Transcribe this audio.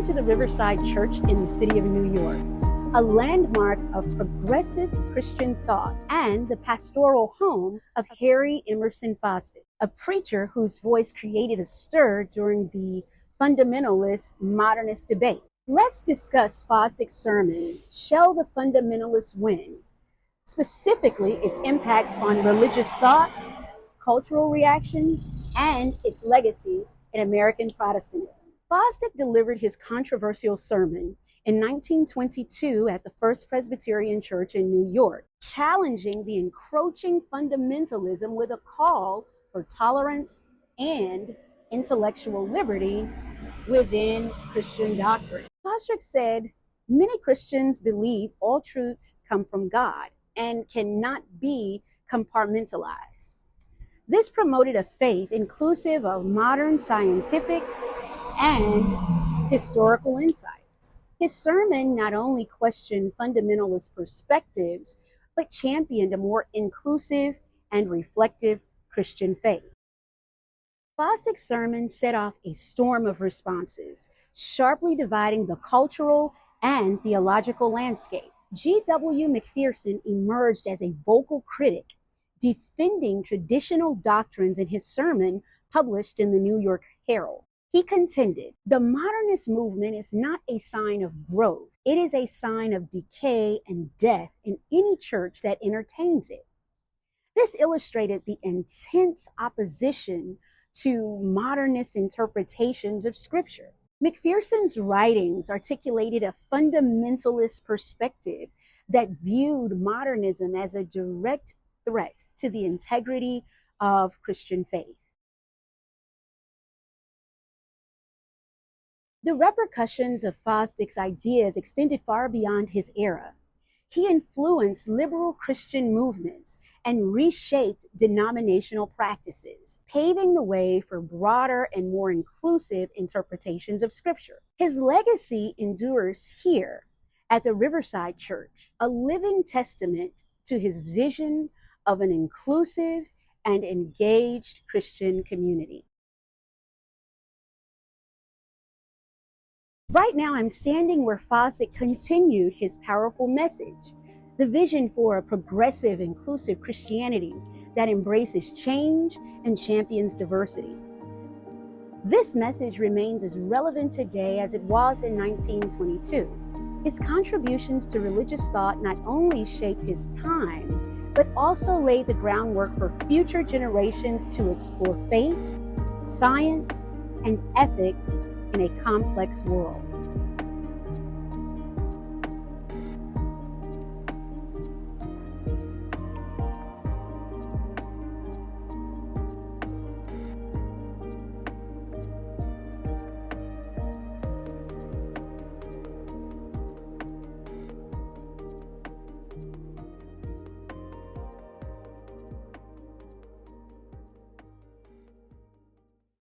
Welcome to the Riverside Church in the city of New York, a landmark of progressive Christian thought and the pastoral home of Harry Emerson Fosdick, a preacher whose voice created a stir during the fundamentalist modernist debate. Let's discuss Fosdick's sermon, Shall the Fundamentalists Win? Specifically, its impact on religious thought, cultural reactions, and its legacy in American Protestantism. Fosdick delivered his controversial sermon in 1922 at the First Presbyterian Church in New York, challenging the encroaching fundamentalism with a call for tolerance and intellectual liberty within Christian doctrine. Fosdick said, "Many Christians believe all truths come from God and cannot be compartmentalized. This promoted a faith inclusive of modern scientific and historical insights." His sermon not only questioned fundamentalist perspectives, but championed a more inclusive and reflective Christian faith. Fosdick's sermon set off a storm of responses, sharply dividing the cultural and theological landscape. G.W. McPherson emerged as a vocal critic, defending traditional doctrines in his sermon published in the New York Herald. He contended, "The modernist movement is not a sign of growth. It is a sign of decay and death in any church that entertains it." This illustrated the intense opposition to modernist interpretations of Scripture. McPherson's writings articulated a fundamentalist perspective that viewed modernism as a direct threat to the integrity of Christian faith. The repercussions of Fosdick's ideas extended far beyond his era. He influenced liberal Christian movements and reshaped denominational practices, paving the way for broader and more inclusive interpretations of Scripture. His legacy endures here at the Riverside Church, a living testament to his vision of an inclusive and engaged Christian community. Right now, I'm standing where Fosdick continued his powerful message, the vision for a progressive, inclusive Christianity that embraces change and champions diversity. This message remains as relevant today as it was in 1922. His contributions to religious thought not only shaped his time, but also laid the groundwork for future generations to explore faith, science, and ethics in a complex world.